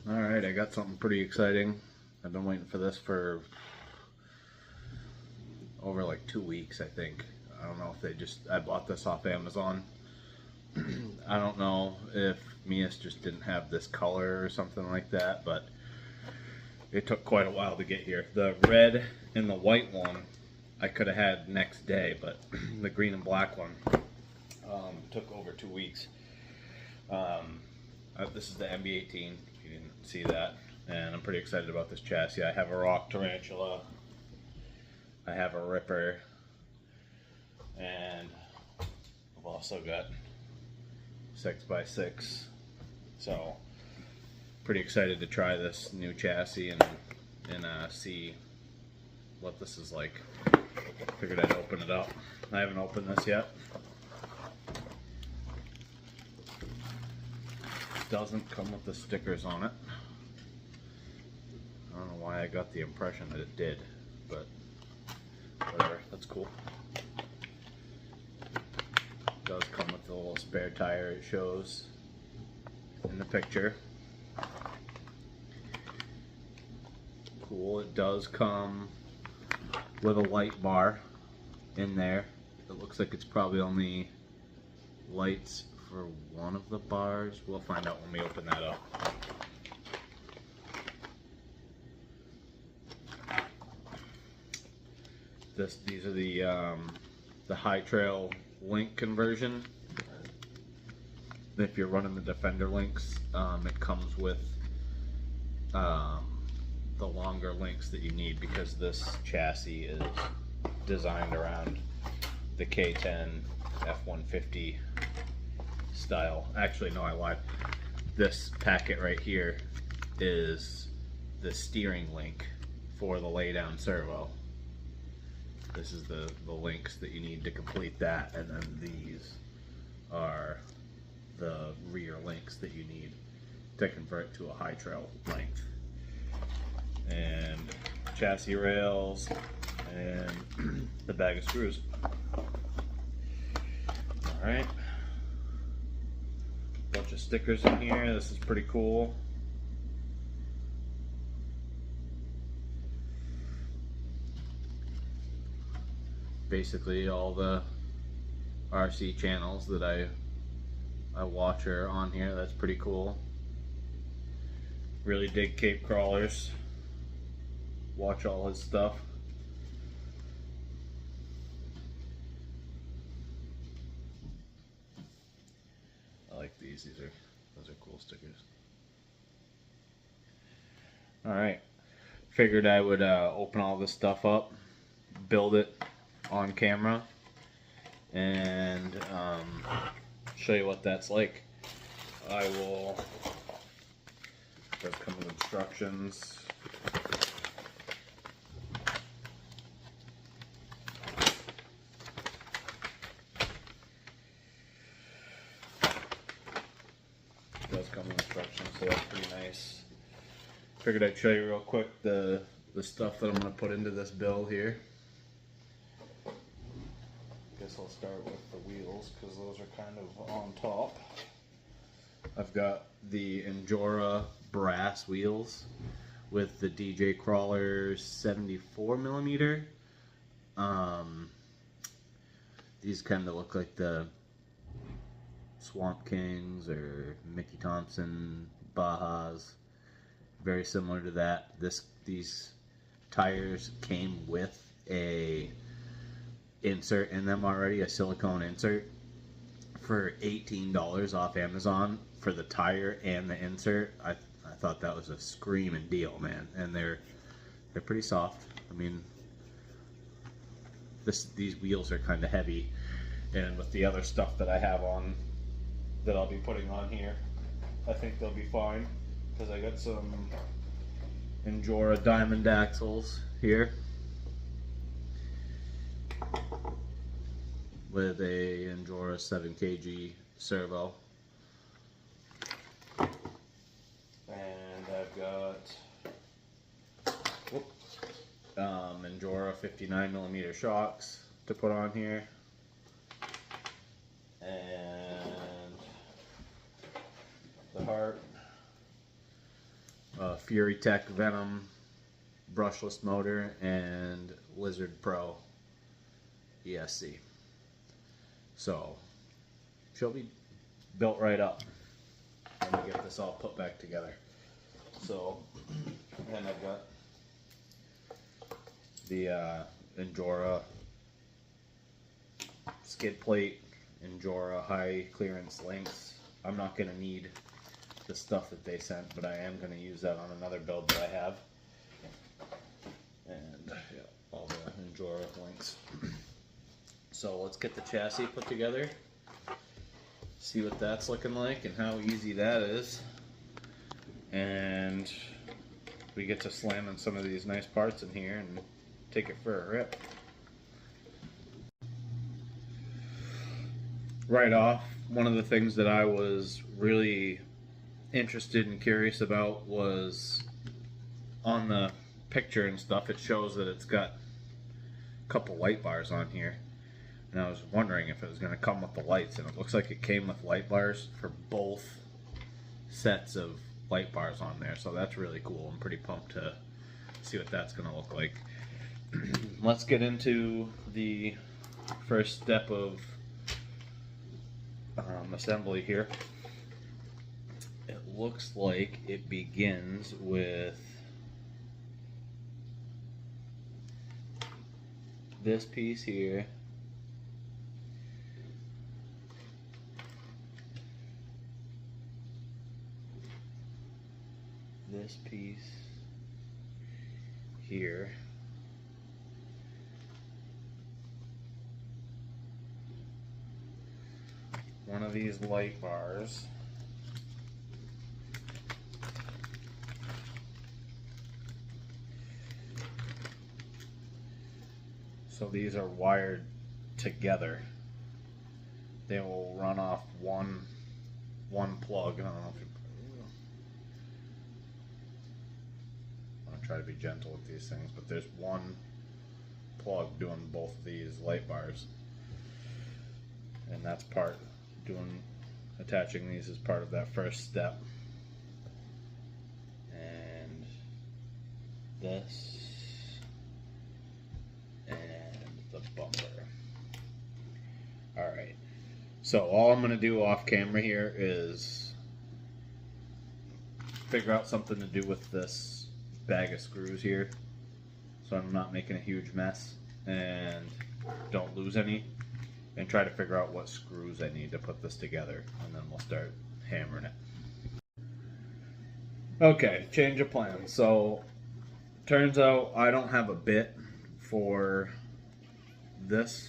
Alright, I got something pretty exciting. I've been waiting for this for over like 2 weeks, I think. I don't know if I bought this off Amazon. I don't know if Meus just didn't have this color or something like that, but it took quite a while to get here. The red and the white one I could have had next day, but the green and black one took over 2 weeks. This is the mb18, if you didn't see that, and I'm pretty excited about this chassis. I have a rock tarantula, I have a ripper, and I've also got 6x6, so pretty excited to try this new chassis and see what this is like. Figured I'd open it up. I haven't opened this yet. Doesn't come with the stickers on it. I don't know why I got the impression that it did, but whatever, that's cool. It does come with the little spare tire it shows in the picture. Cool, it does come with a light bar in there. It looks like it's probably only lights for one of the bars. We'll find out when we open that up. These are the High Trail link conversion. If you're running the Defender links, it comes with the longer links that you need, because this chassis is designed around the K10 F-150 style. Actually, no, I lied. This packet right here is the steering link for the laydown servo. This is the links that you need to complete that, and then these are the rear links that you need to convert to a High Trail length. And chassis rails and the bag of screws. Alright. Bunch of stickers in here. This is pretty cool. Basically all the RC channels that I watch are on here. That's pretty cool. Really dig Cape Crawlers. Watch all his stuff. I like these. Those are cool stickers. Alright. Figured I would open all this stuff up, build it on camera, and show you what that's like. I will. It does come with instructions. It does come with instructions, so that's pretty nice. Figured I'd show you real quick the stuff that I'm going to put into this build here. Guess I'll start with the wheels, because those are kind of on top. I've got the Endura brass wheels with the DJ Crawler 74mm. These kind of look like the Swamp Kings or Mickey Thompson Bajas. Very similar to that. These tires came with a insert in them already, a silicone insert, for $18 off Amazon for the tire and the insert. I thought that was a screaming deal, man. And they're pretty soft. I mean, these wheels are kind of heavy, and with the other stuff that I have on, that I'll be putting on here, I think they'll be fine, because I got some Endura diamond axles here with a Endura 7kg servo, and I've got Endura 59mm shocks to put on here, and the heart Fury Tech Venom brushless motor and Lizard Pro ESC. So she'll be built right up when we get this all put back together. So, and I've got the Endura skid plate, Endura high clearance links. I'm not going to need the stuff that they sent, but I am going to use that on another build that I have. And yeah, all the Endura links. So let's get the chassis put together, see what that's looking like and how easy that is. And we get to slam in some of these nice parts in here and take it for a rip. Right off, one of the things that I was really interested and curious about was on the picture and stuff, it shows that it's got a couple light bars on here. And I was wondering if it was going to come with the lights, and it looks like it came with light bars for both sets of light bars on there, so that's really cool. I'm pretty pumped to see what that's going to look like. Let's get into the first step of assembly here. It looks like it begins with this piece here, this piece here, one of these light bars, so these are wired together. They will run off one plug. I don't know if you, I'm try to be gentle with these things, but there's one plug doing both of these light bars, and that's part attaching these as part of that first step. And this and the bumper. Alright, so all I'm going to do off camera here is figure out something to do with this bag of screws here, so I'm not making a huge mess and don't lose any, and try to figure out what screws I need to put this together, and then we'll start hammering it. Okay, change of plan. So turns out I don't have a bit for this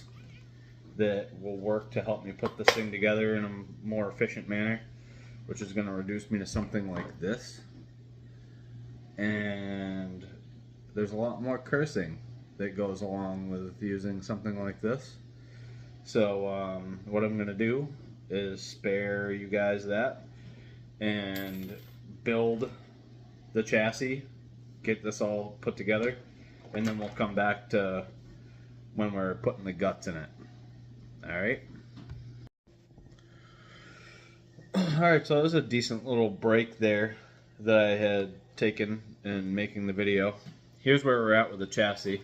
that will work to help me put this thing together in a more efficient manner, which is going to reduce me to something like this. And there's a lot more cursing that goes along with using something like this. So what I'm going to do is spare you guys that and build the chassis, get this all put together, and then we'll come back to when we're putting the guts in it. Alright? Alright, so there's a decent little break there that I had taken in making the video. Here's where we're at with the chassis.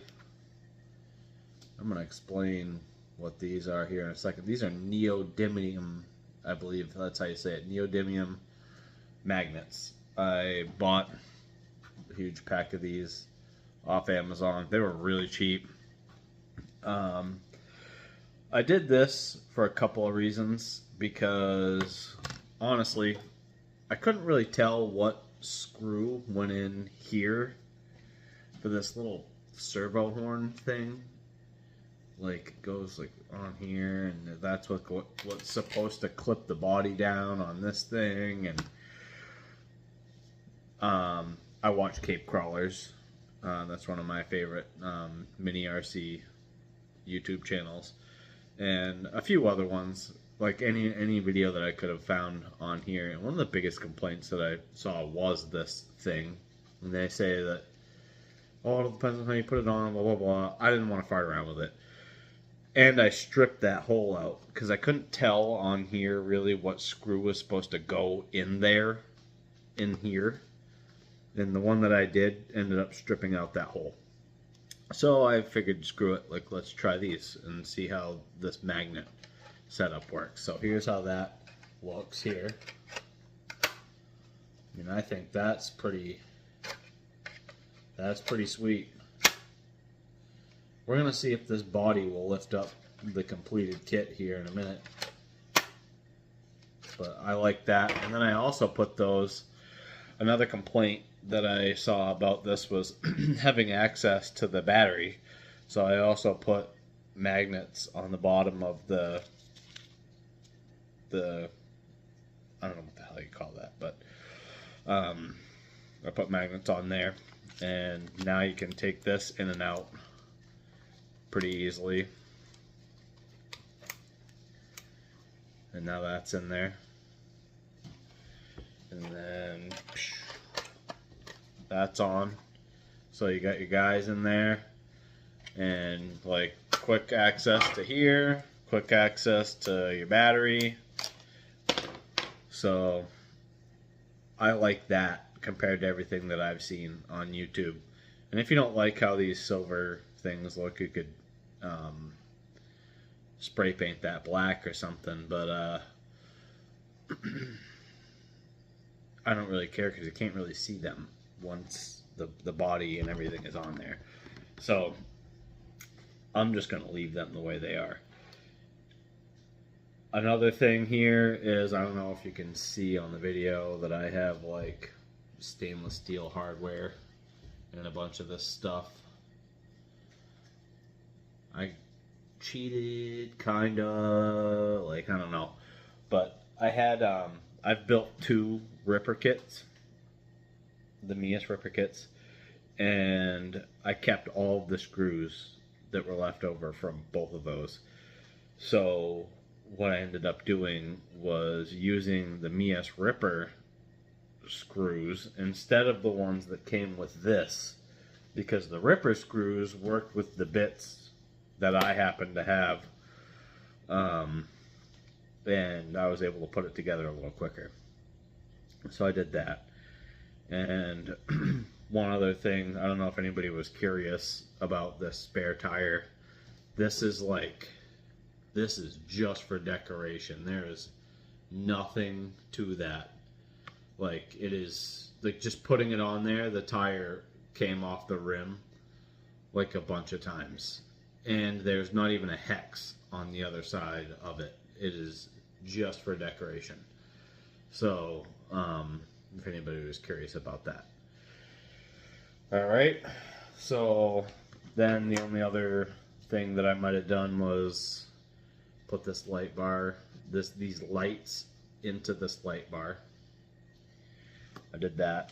I'm going to explain what these are here in a second. These are neodymium, I believe that's how you say it, neodymium magnets. I bought a huge pack of these off Amazon. They were really cheap. I did this for a couple of reasons, because honestly I couldn't really tell what screw went in here for this little servo horn thing. Like, it goes like on here, and that's what's supposed to clip the body down on this thing. And I watch Cape Crawlers. That's one of my favorite mini RC YouTube channels, and a few other ones, like any video that I could have found on here. And one of the biggest complaints that I saw was this thing, and they say that, oh, it depends on how you put it on, blah blah blah. I didn't want to fart around with it, and I stripped that hole out because I couldn't tell on here really what screw was supposed to go in there, in here. and the one that I did ended up stripping out that hole. So I figured, screw it, like, let's try these and see how this magnet setup works. So here's how that looks here. And I think that's pretty sweet. We're gonna see if this body will lift up the completed kit here in a minute. But I like that. And then I also put those, another complaint that I saw about this was having access to the battery. So I also put magnets on the bottom of the I don't know what the hell you call that, but I put magnets on there, and now you can take this in and out pretty easily. And now that's in there. And then that's on. So you got your guys in there, and like quick access to here, quick access to your battery. So I like that compared to everything that I've seen on YouTube. And if you don't like how these silver things look, you could spray paint that black or something, but I don't really care because you can't really see them once the body and everything is on there. So I'm just going to leave them the way they are. Another thing here is, I don't know if you can see on the video that I have like stainless steel hardware and a bunch of this stuff. I cheated, kinda, like, I don't know. But I had, I've built 2 ripper kits, the Meus ripper kits, and I kept all of the screws that were left over from both of those. So what I ended up doing was using the Meus ripper screws instead of the ones that came with this, because the ripper screws worked with the bits that I happen to have, and I was able to put it together a little quicker. So I did that. And one other thing, I don't know if anybody was curious about this spare tire. This is just for decoration. There is nothing to that. Like, it is, like, just putting it on there, the tire came off the rim like a bunch of times. And there's not even a hex on the other side of it. It is just for decoration. So, if anybody was curious about that. Alright, so then the only other thing that I might have done was put this light bar, these lights into this light bar. I did that.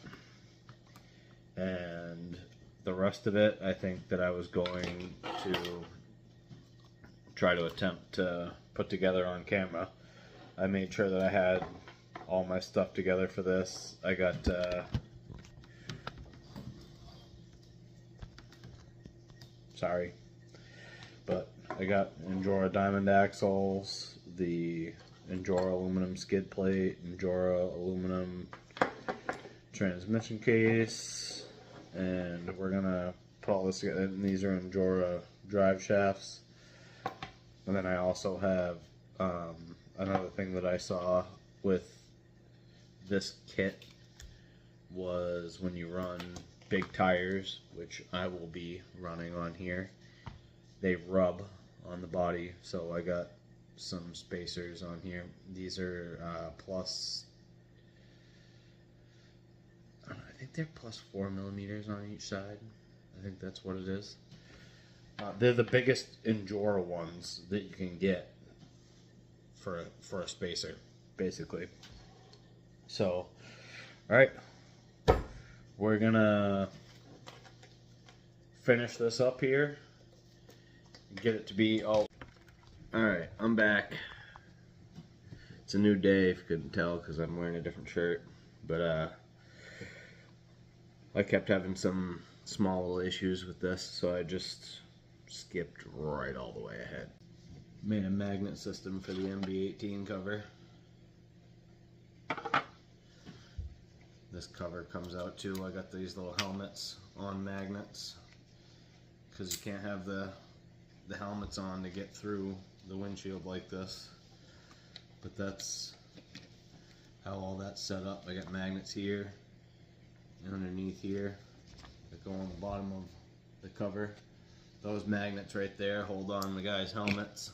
And the rest of it, I think that I was going to try to attempt to put together on camera. I made sure that I had all my stuff together for this. I got sorry, but I got Injora diamond axles, the Injora aluminum skid plate, Injora aluminum transmission case, and we're gonna put all this together. And these are Injora drive shafts. And then I also have another thing that I saw with this kit was when you run big tires, which I will be running on here, they rub on the body. So I got some spacers on here. These are plus, I think they're plus 4 millimeters on each side. I think that's what it is. They're the biggest Injora ones that you can get for a spacer, basically. So, alright, we're gonna finish this up here, get it to be all. Alright, I'm back. It's a new day, if you couldn't tell, because I'm wearing a different shirt. But I kept having some small little issues with this, so I just skipped right all the way ahead. Made a magnet system for the MB18 cover. this cover comes out too. I got these little helmets on magnets because you can't have the helmets on to get through the windshield like this. But that's how all that's set up. I got magnets here and underneath here that go on the bottom of the cover. Those magnets right there hold on the guys' helmets.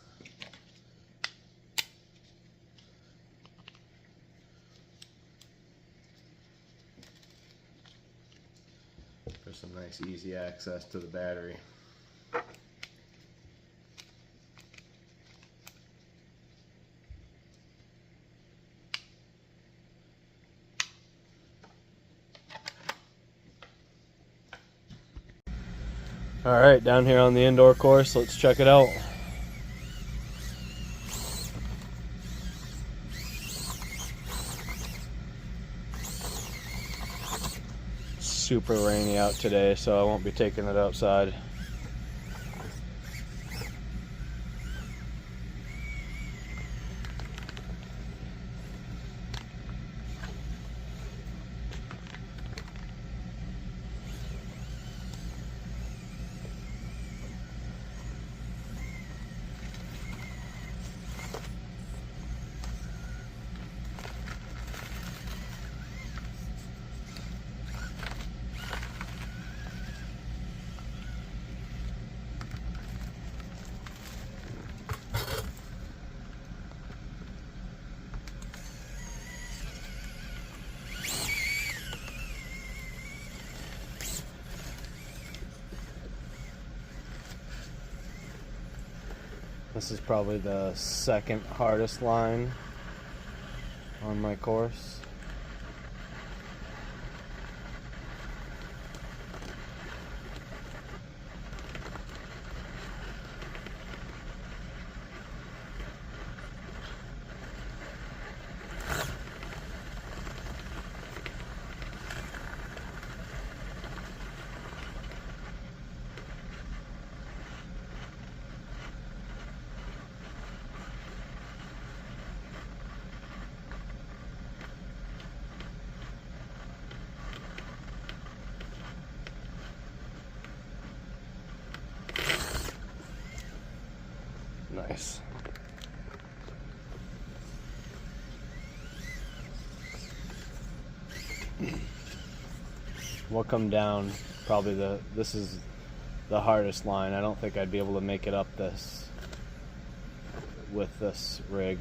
For some nice easy access to the battery. Alright, down here on the indoor course, let's check it out. Super rainy out today, so I won't be taking it outside. This is probably the second hardest line on my course. Nice. We'll come down probably this is the hardest line. I don't think I'd be able to make it up this with this rig.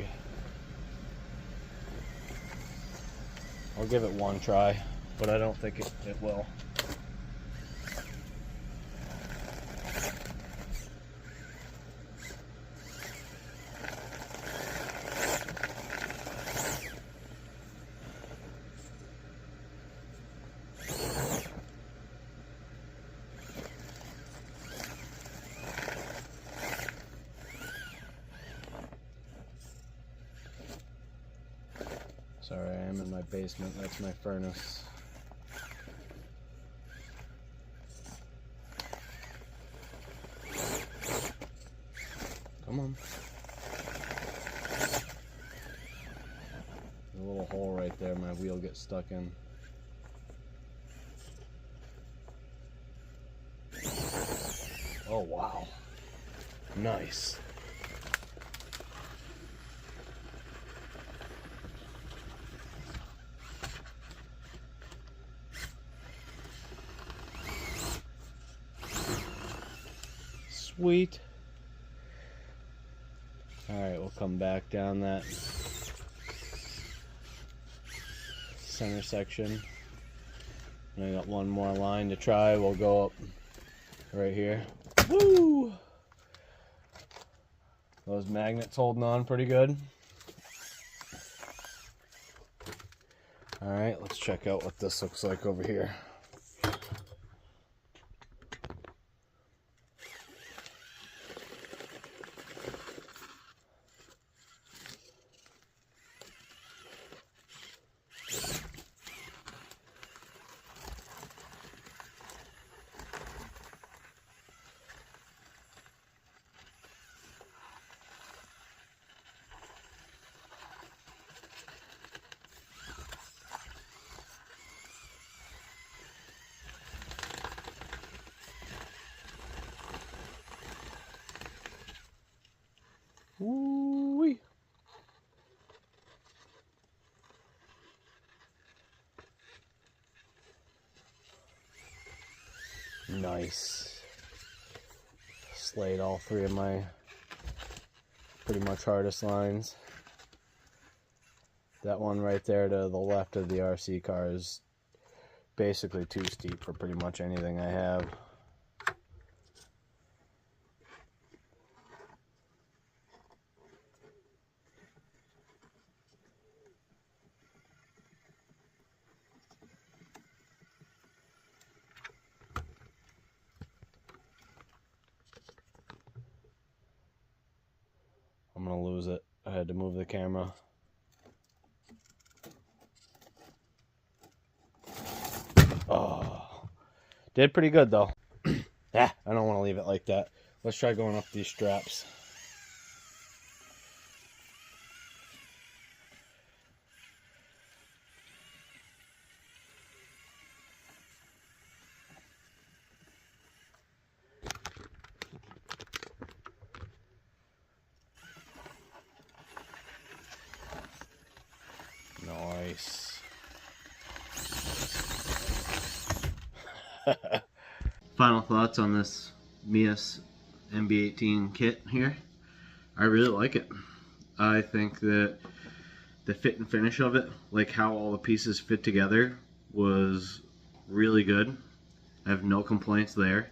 I'll give it one try, but I don't think it will. Sorry, I am in my basement. That's my furnace. Come on. There's a little hole right there my wheel gets stuck in. Oh, wow. Nice. Sweet. Alright, we'll come back down that center section. And I got one more line to try. We'll go up right here. Woo! Those magnets holding on pretty good. Alright, let's check out what this looks like over here. Nice. Slayed all three of my pretty much hardest lines. That one right there to the left of the RC car is basically too steep for pretty much anything I have. I'm gonna lose it. I had to move the camera. Oh, did pretty good though. Yeah, I don't want to leave it like that. Let's try going up these straps. Nice. Final thoughts on this Meus mb18 kit here. I really like it. I think that the fit and finish of it, like how all the pieces fit together, was really good. I have no complaints there.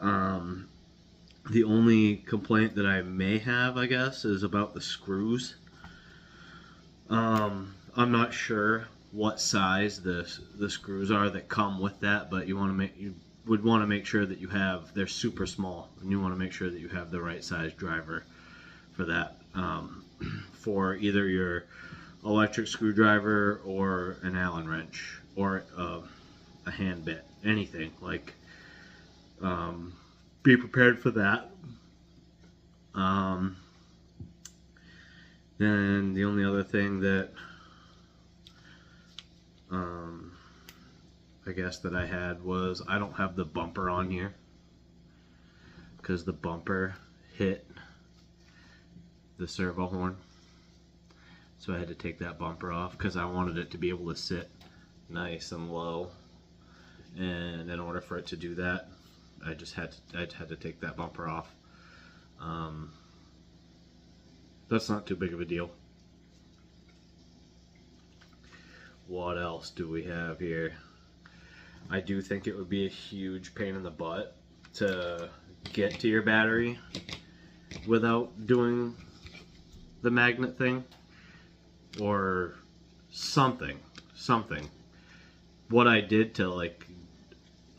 The only complaint that I may have, I guess, is about the screws. I'm not sure what size the screws are that come with that, but you would want to make sure that you have, they're super small, and you want to make sure that you have the right size driver for that, for either your electric screwdriver or an Allen wrench or a hand bit, anything. Like, be prepared for that. Then the only other thing that I guess that I had was I don't have the bumper on here because the bumper hit the servo horn, so I had to take that bumper off because I wanted it to be able to sit nice and low, and in order for it to do that, I had to take that bumper off. That's not too big of a deal. What else do we have here? I do think it would be a huge pain in the butt to get to your battery without doing the magnet thing or something. What I did to, like,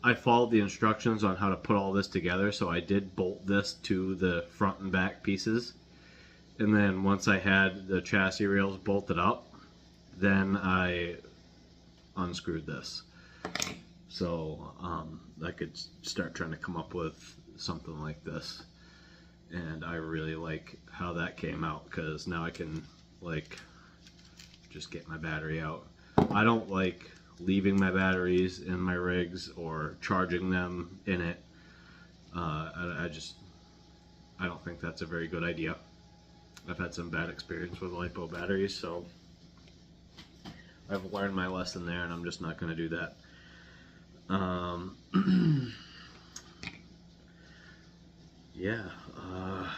I followed the instructions on how to put all this together, so I did bolt this to the front and back pieces, and then once I had the chassis rails bolted up, then I unscrewed this. So I could start trying to come up with something like this, and I really like how that came out because now I can, like, just get my battery out. I don't like leaving my batteries in my rigs or charging them in it. I don't think that's a very good idea. I've had some bad experience with LiPo batteries, so I've learned my lesson there, and I'm just not going to do that. Yeah, I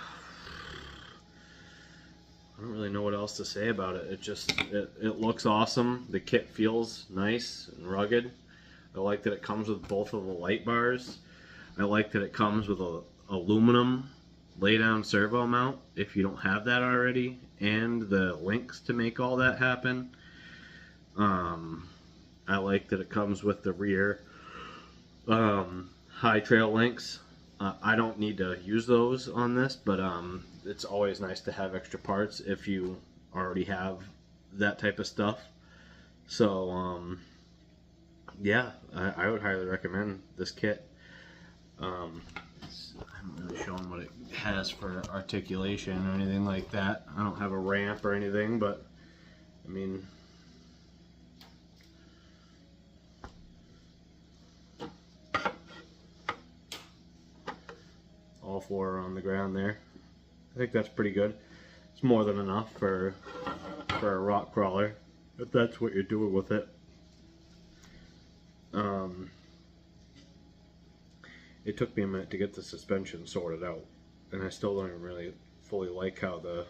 don't really know what else to say about it. It looks awesome. The kit feels nice and rugged. I like that it comes with both of the light bars. I like that it comes with a aluminum lay-down servo mount if you don't have that already, and the links to make all that happen. I like that it comes with the rear high trail links. I don't need to use those on this, but it's always nice to have extra parts if you already have that type of stuff. So yeah, I would highly recommend this kit. I haven't really shown what it has for articulation or anything like that. I don't have a ramp or anything, but I mean, all four are on the ground there. I think that's pretty good. It's more than enough for a rock crawler, if that's what you're doing with it. it took me a minute to get the suspension sorted out, and I still don't even really fully like how the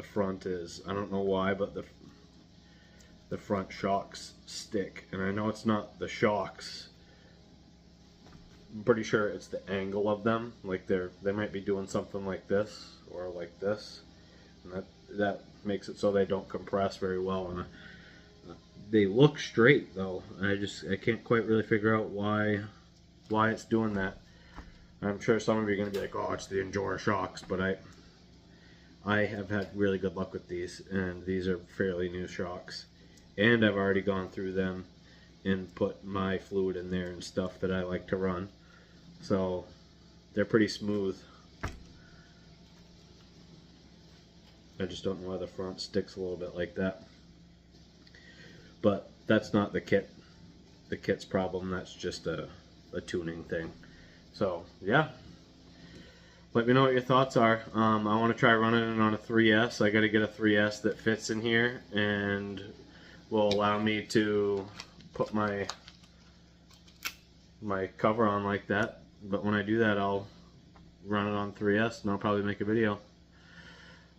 front is. I don't know why, but the front shocks stick, and I know it's not the shocks. I'm pretty sure it's the angle of them. Like they might be doing something like this or like this, and that makes it so they don't compress very well. And they look straight though. I can't quite really figure out why it's doing that. I'm sure some of you are going to be like, oh, it's the Endura shocks, but I have had really good luck with these, and these are fairly new shocks, and I've already gone through them and put my fluid in there and stuff that I like to run, so they're pretty smooth. I just don't know why the front sticks a little bit like that, but that's not the kit's problem. That's just a tuning thing. So yeah, let me know what your thoughts are. I want to try running it on a 3S. I got to get a 3S that fits in here and will allow me to put my cover on like that. But when I do that, I'll run it on 3S and I'll probably make a video.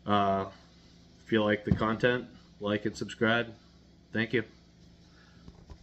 If you like the content, like and subscribe. Thank you.